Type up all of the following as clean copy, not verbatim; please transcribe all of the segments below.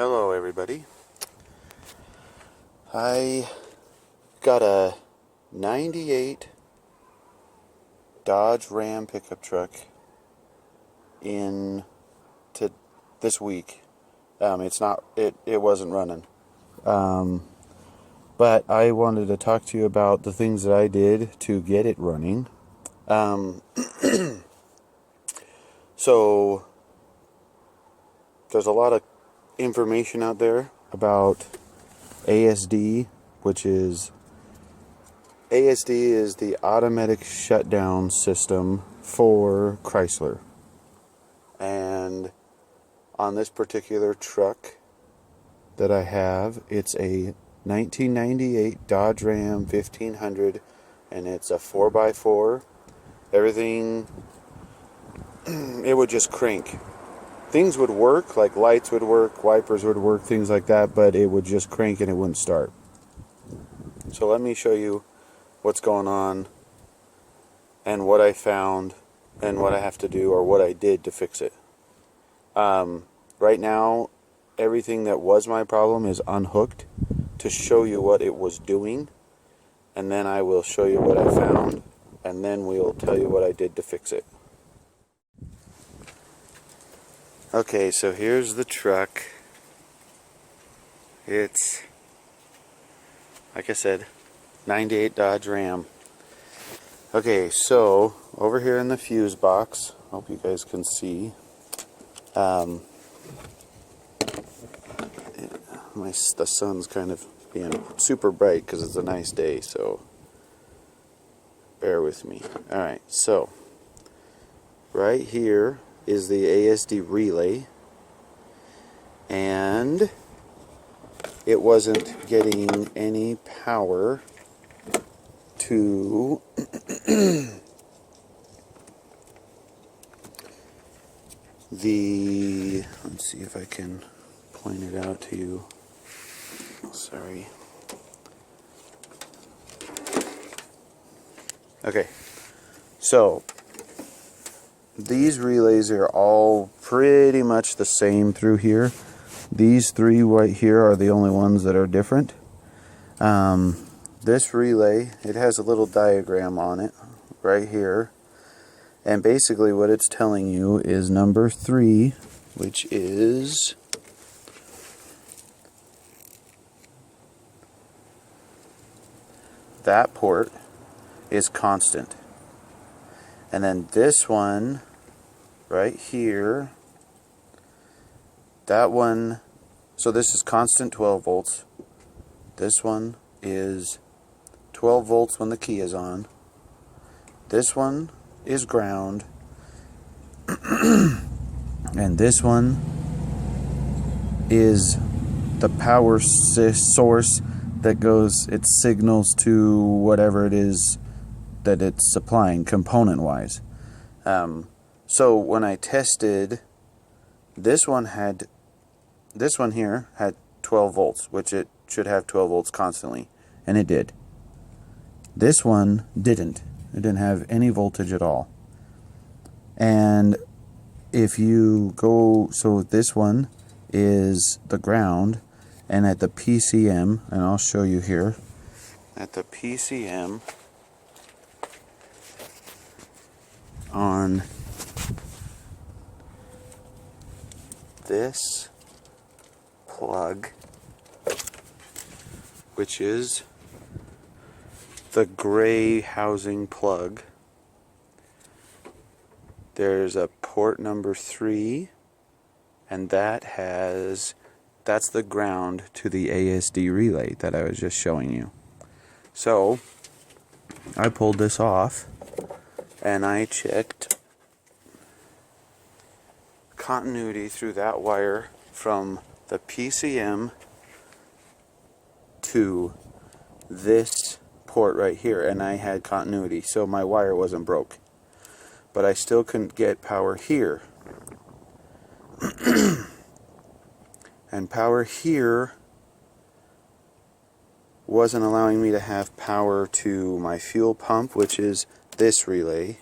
Hello everybody. I got a 98 Dodge Ram pickup truck in to this week. It wasn't running. But I wanted to talk to you about the things that I did to get it running. So there's a lot of information out there about Asd, which is the automatic shutdown system for Chrysler. And on this particular truck that I have, it's a 1998 Dodge Ram 1500, and it's a 4x4. Everything, it would just crank. Things would work, like lights would work, wipers would work, things like that, but it would just crank and it wouldn't start. So let me show you what's going on and what I found and what I have to do, or what I did to fix it. Right now, everything that was my problem is unhooked to show you what it was doing, and then I will show you what I found, and then we'll tell you what I did to fix it. Okay, so here's the truck. It's, like I said, 98 Dodge Ram. Okay, so over here in the fuse box, hope you guys can see. The sun's kind of being super bright because it's a nice day, so bear with me. Alright, so right here is the Asd Relay, and it wasn't getting any power to let's see if I can point it out to you. Sorry. Okay, so these relays are all pretty much the same through here. These three right here are the only ones that are different. This relay, it has a little diagram on it right here, and basically what it's telling you is number 3, which is that port is constant, and then this one right here, that one, so this is constant 12 volts. This one is 12 volts when the key is on. This one is ground. And this one is the power source that goes, it signals to whatever it is that it's supplying component wise. So when I tested, this one here had 12 volts, which it should have 12 volts constantly, and it did. This one didn't. It didn't have any voltage at all. And if you go, so this one is the ground, and at the PCM, and I'll show you here, at the PCM on this plug, which is the gray housing plug, there's a port number 3, and that's the ground to the Asd relay that I was just showing you. So I pulled this off and I checked continuity through that wire from the PCM to this port right here, and I had continuity, so my wire wasn't broke, but I still couldn't get power here. And power here wasn't allowing me to have power to my fuel pump, which is this relay,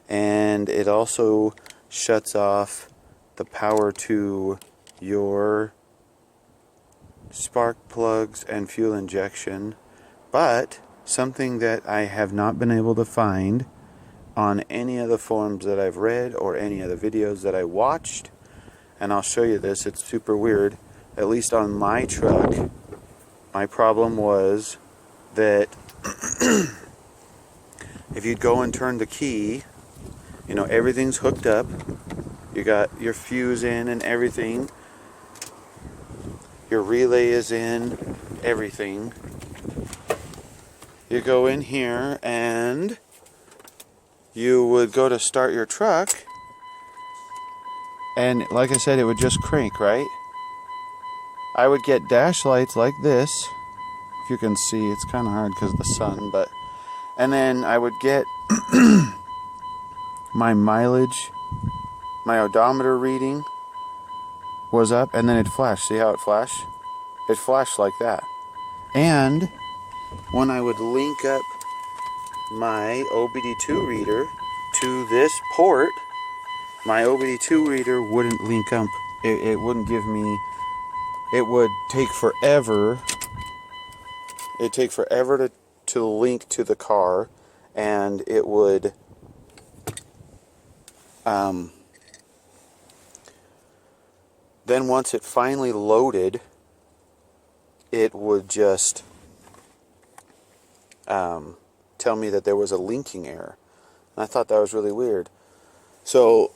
and it also shuts off the power to your spark plugs and fuel injection. But something that I have not been able to find on any of the forums that I've read or any of the videos that I watched, and I'll show you this, it's super weird. At least on my truck, my problem was that if you'd go and turn the key, you know, everything's hooked up. You got your fuse in and everything. Your relay is in, everything. You go in here and you would go to start your truck, and like I said, it would just crank, right? I would get dash lights like this. If you can see, it's kind of hard because of the sun, but... And then I would get my mileage, my odometer reading was up, and then it'd flash. See how it flashed? It flashed like that. And when I would link up my OBD2 reader to this port, my OBD2 reader wouldn't link up. It wouldn't give me... It would take forever. It'd take forever to link to the car, and it would... Then once it finally loaded, it would just tell me that there was a linking error. And I thought that was really weird. So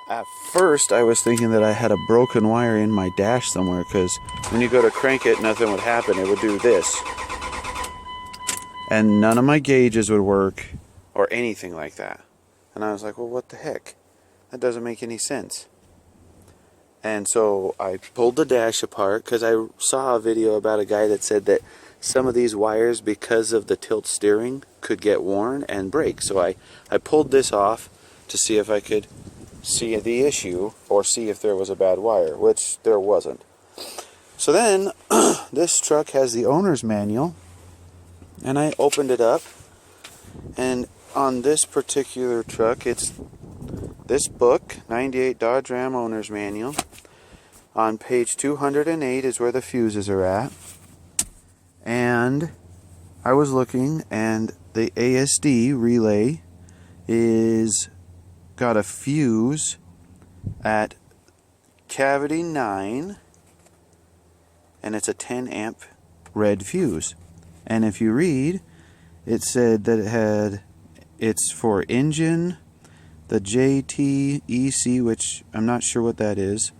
at first I was thinking that I had a broken wire in my dash somewhere, because when you go to crank it, nothing would happen. It would do this. And none of my gauges would work or anything like that. And I was like, well, what the heck? That doesn't make any sense. And so I pulled the dash apart, because I saw a video about a guy that said that some of these wires, because of the tilt steering, could get worn and break. So I pulled this off to see if I could see the issue or see if there was a bad wire, which there wasn't. So then this truck has the owner's manual, and I opened it up, and on this particular truck, it's this book, 98 Dodge Ram Owner's Manual. On page 208 is where the fuses are at. And I was looking, and the Asd Relay is got a fuse at cavity 9, and it's a 10 amp red fuse. And if you read, it said that it's for engine, the JTEC, which I'm not sure what that is,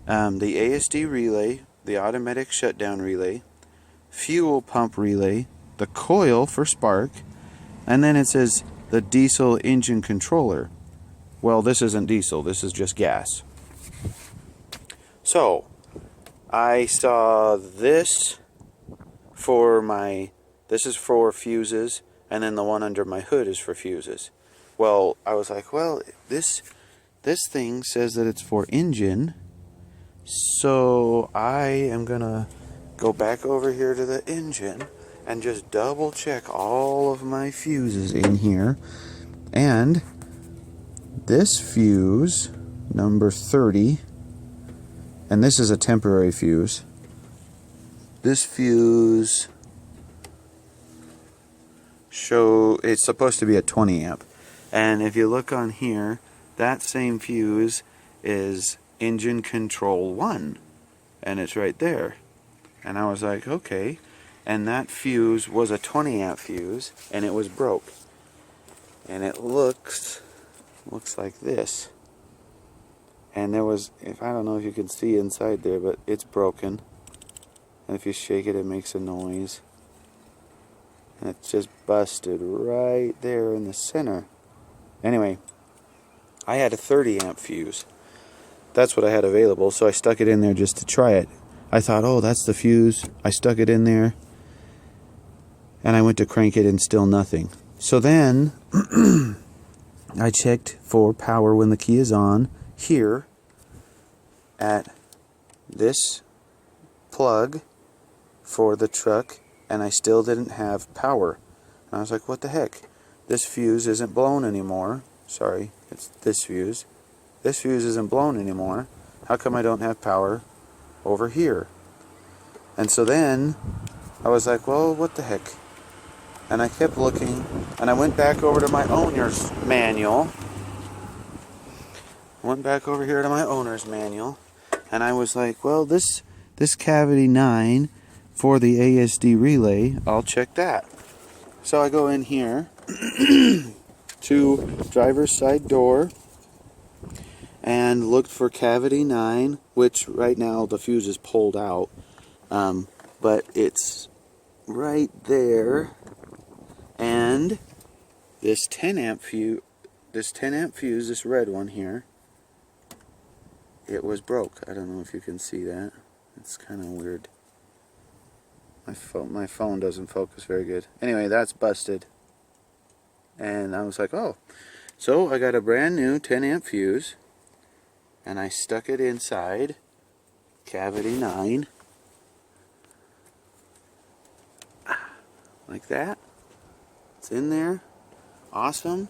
the Asd relay, the automatic shutdown relay, fuel pump relay, the coil for spark, and then it says the diesel engine controller. Well, this isn't diesel, this is just gas. So I saw this this is for fuses, and then the one under my hood is for fuses. Well, I was like, well, this thing says that it's for engine, so I am gonna go back over here to the engine and just double check all of my fuses in here. And this fuse, number 30, and this is a temporary fuse. This fuse it's supposed to be a 20 amp. And if you look on here, that same fuse is engine control 1, and it's right there. And I was like, okay. And that fuse was a 20 amp fuse, and it was broke. And it looks like this. And there was, I don't know if you can see inside there, but it's broken. And if you shake it, it makes a noise. And it's just busted right there in the center. Anyway, I had a 30 amp fuse. That's what I had available, so I stuck it in there just to try it. I thought, oh, that's the fuse. I stuck it in there, and I went to crank it, and still nothing. So then I checked for power when the key is on here at this plug for the truck, and I still didn't have power. And I was like, what the heck? This fuse isn't blown anymore. Sorry, it's this fuse. This fuse isn't blown anymore. How come I don't have power over here? And so then I was like, well, what the heck? And I kept looking, and I went back over to my owner's manual. Went back over here to my owner's manual, and I was like, well, this cavity 9 for the Asd Relay, I'll check that. So I go in here to driver's side door and looked for cavity 9, which right now the fuse is pulled out, but it's right there. And this 10 amp fuse, this red one here, it was broke. I don't know if you can see that. It's kind of weird. My phone doesn't focus very good. Anyway, that's busted. And I was like, oh. So I got a brand new 10 amp fuse, and I stuck it inside cavity 9. Like that. It's in there. Awesome.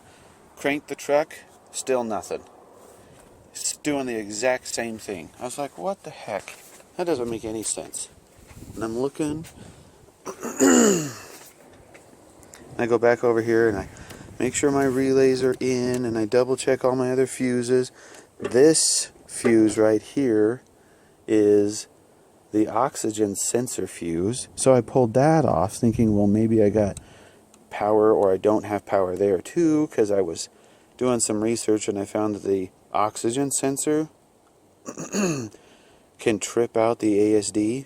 Cranked the truck. Still nothing. It's doing the exact same thing. I was like, what the heck? That doesn't make any sense. And I'm looking. I go back over here and I make sure my relays are in, and I double check all my other fuses. This fuse right here is the oxygen sensor fuse. So I pulled that off thinking, well, maybe I got power, or I don't have power there too, because I was doing some research and I found that the oxygen sensor can trip out the ASD.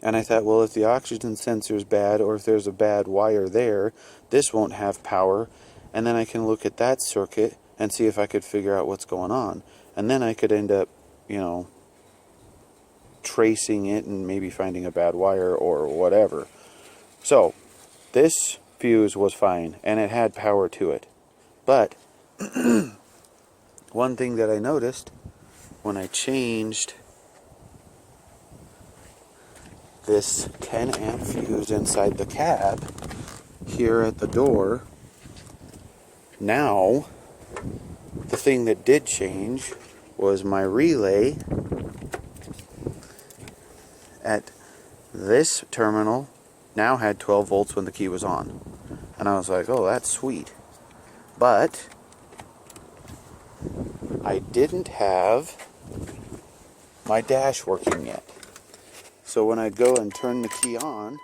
And I thought, well, if the oxygen sensor is bad, or if there's a bad wire there, this won't have power. And then I can look at that circuit and see if I could figure out what's going on. And then I could end up, tracing it and maybe finding a bad wire or whatever. So this fuse was fine, and it had power to it. But one thing that I noticed when I changed this 10 amp fuse inside the cab here at the door, now the thing that did change was my relay at this terminal now had 12 volts when the key was on. And I was like, oh, that's sweet. But I didn't have my dash working yet. So when I go and turn the key on,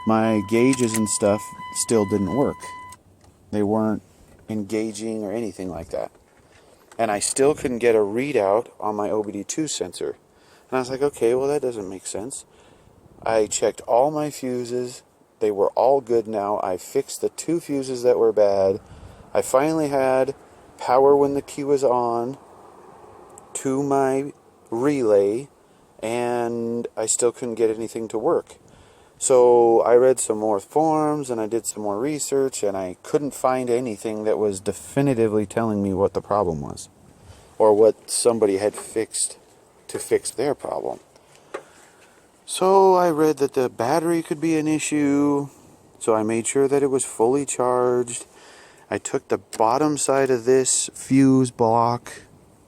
my gauges and stuff still didn't work. They weren't engaging or anything like that. And I still couldn't get a readout on my OBD2 sensor. And I was like, okay, well, that doesn't make sense. I checked all my fuses. They were all good now. I fixed the 2 fuses that were bad. I finally had power when the key was on to my relay, and I still couldn't get anything to work. So I read some more forums and I did some more research, and I couldn't find anything that was definitively telling me what the problem was, or what somebody had fixed to fix their problem. So I read that the battery could be an issue, so I made sure that it was fully charged. I took the bottom side of this fuse block,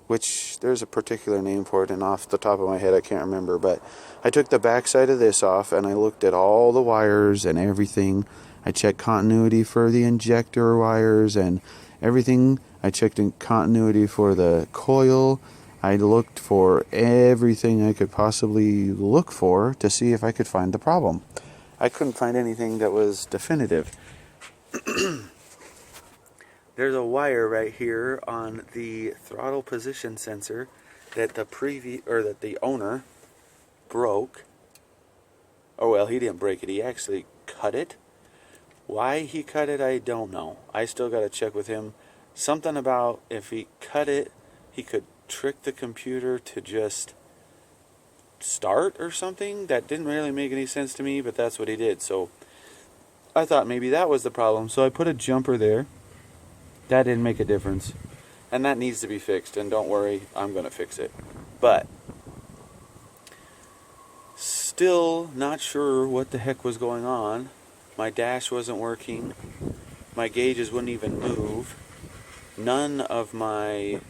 which there's a particular name for it, and off the top of my head I can't remember, but I took the back side of this off and I looked at all the wires and everything. I checked continuity for the injector wires and everything. I checked in continuity for the coil. I looked for everything I could possibly look for to see if I could find the problem. I couldn't find anything that was definitive. There's a wire right here on the throttle position sensor that the owner broke. Oh well, he didn't break it. He actually cut it. Why he cut it, I don't know. I still got to check with him. Something about if he cut it, he could trick the computer to just start or something. That didn't really make any sense to me, but that's what he did. So I thought maybe that was the problem. So I put a jumper there. That didn't make a difference. And that needs to be fixed. And don't worry, I'm going to fix it. But still not sure what the heck was going on. My dash wasn't working. My gauges wouldn't even move. None of my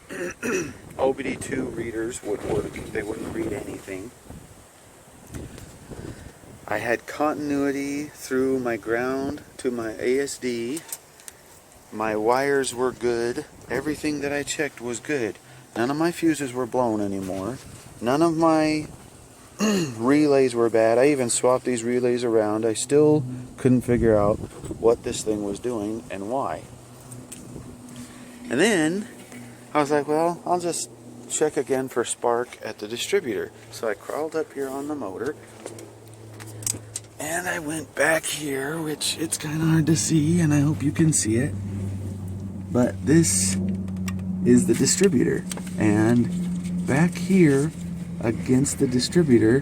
OBD2 readers would work. They wouldn't read anything. I had continuity through my ground to my ASD. My wires were good. Everything that I checked was good. None of my fuses were blown anymore. None of my relays were bad. I even swapped these relays around. I still couldn't figure out what this thing was doing and why. And then I was like, well, I'll just check again for spark at the distributor. So I crawled up here on the motor and I went back here, which it's kind of hard to see, and I hope you can see it. But this is the distributor, and back here against the distributor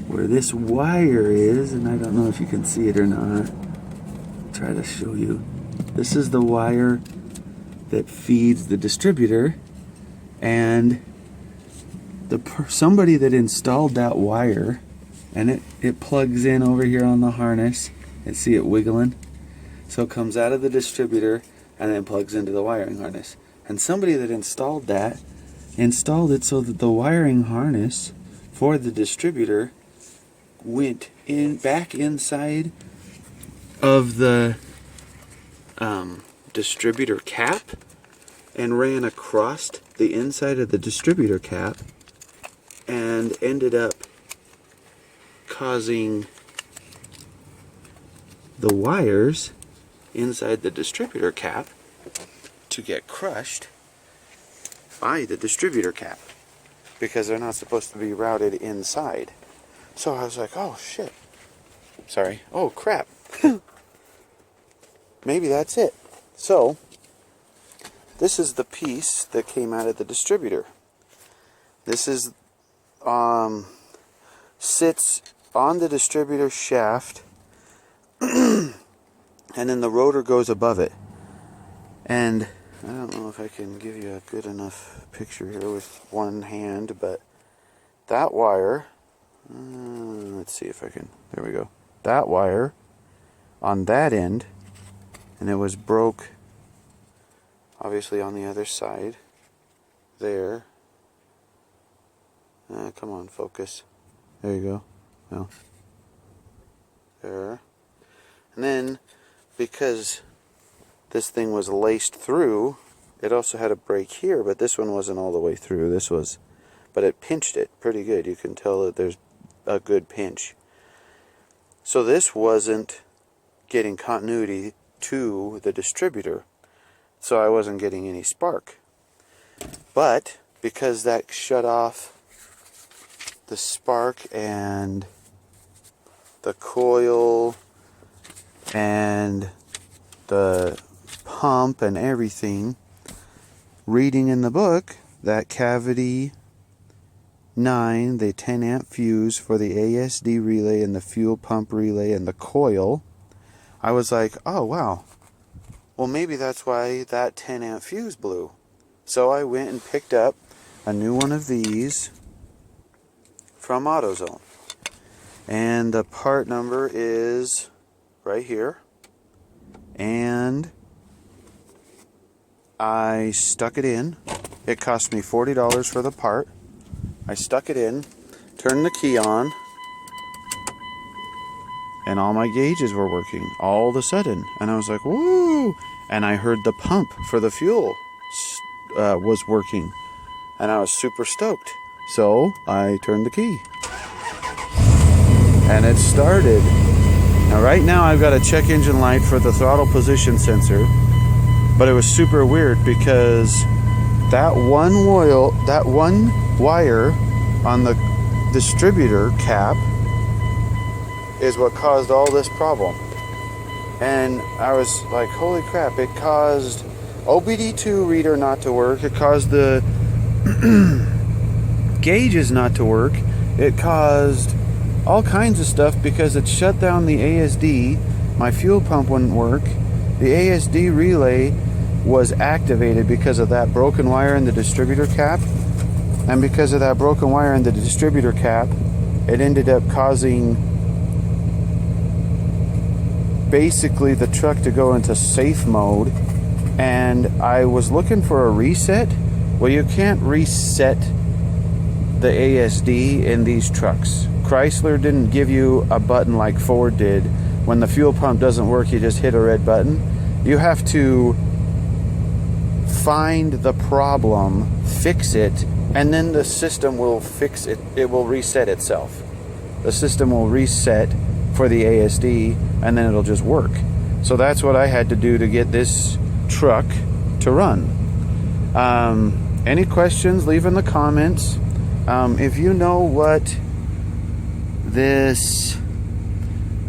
where this wire is, and I don't know if you can see it or not, I'll try to show you. This is the wire that feeds the distributor, and somebody that installed that wire, and it plugs in over here on the harness, and see it wiggling, so it comes out of the distributor and then plugs into the wiring harness. And somebody that installed it so that the wiring harness for the distributor went back inside of the distributor cap and ran across the inside of the distributor cap and ended up causing the wires inside the distributor cap to get crushed by the distributor cap because they're not supposed to be routed inside. So I was like, oh shit. Sorry. Oh crap. Maybe that's it. So this is the piece that came out of the distributor. This is sits on the distributor shaft and then the rotor goes above it. And I don't know if I can give you a good enough picture here with one hand, but that wire, let's see if I can, there we go. That wire on that end, and it was broke obviously on the other side there. Come on, focus. There you go. Well, there. And then, because this thing was laced through, it also had a break here, but this one wasn't all the way through. This was, but it pinched it pretty good. You can tell that there's a good pinch. So this wasn't getting continuity to the distributor, so I wasn't getting any spark. But because that shut off the spark and the coil and the pump and everything, reading in the book that cavity 9, the 10 amp fuse for the ASD relay and the fuel pump relay and the coil, I was like, oh wow, well maybe that's why that 10 amp fuse blew. So I went and picked up a new one of these from AutoZone, and the part number is right here, and I stuck it in. It cost me $40 for the part. I stuck it in, turned the key on, and all my gauges were working all of a sudden. And I was like, woo! And I heard the pump for the fuel was working. And I was super stoked. So I turned the key. And it started. Now right now I've got a check engine light for the throttle position sensor. But it was super weird because that one wire on the distributor cap is what caused all this problem. And I was like, holy crap, it caused OBD2 reader not to work, it caused the gauges not to work, it caused all kinds of stuff because it shut down the ASD, my fuel pump wouldn't work, the ASD relay was activated because of that broken wire in the distributor cap, and because of that broken wire in the distributor cap, it ended up causing basically the truck to go into safe mode. And I was looking for a reset Well, you can't reset the ASD in these trucks. Chrysler didn't give you a button like Ford did. When the fuel pump doesn't work, you just hit a red button. You have to find the problem, fix it, and then the system will fix it. It will reset itself. The system will reset for the ASD, and then it'll just work. So that's what I had to do to get this truck to run. Any questions, leave in the comments. If you know what this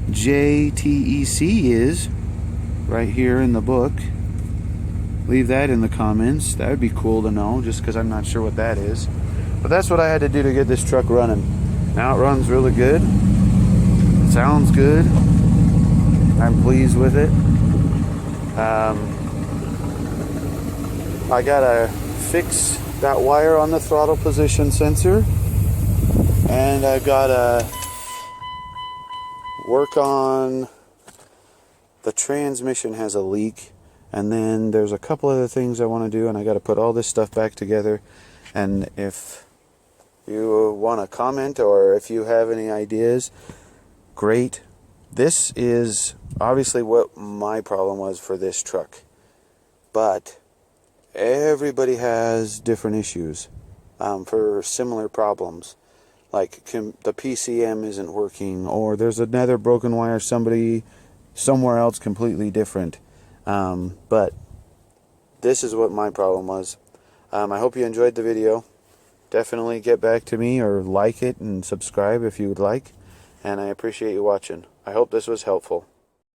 JTEC is, right here in the book, leave that in the comments. That would be cool to know, just because I'm not sure what that is. But that's what I had to do to get this truck running. Now it runs really good. It sounds good. I'm pleased with it. I gotta fix that wire on the throttle position sensor, and I gotta work on the transmission. Has a leak, and then there's a couple other things I want to do, and I got to put all this stuff back together. And if you want to comment, or if you have any ideas, great. This is obviously what my problem was for this truck, but everybody has different issues for similar problems. Like the PCM isn't working, or there's another broken wire somewhere else completely different. But this is what my problem was. I hope you enjoyed the video. Definitely get back to me, or like it and subscribe if you would like. And I appreciate you watching. I hope this was helpful.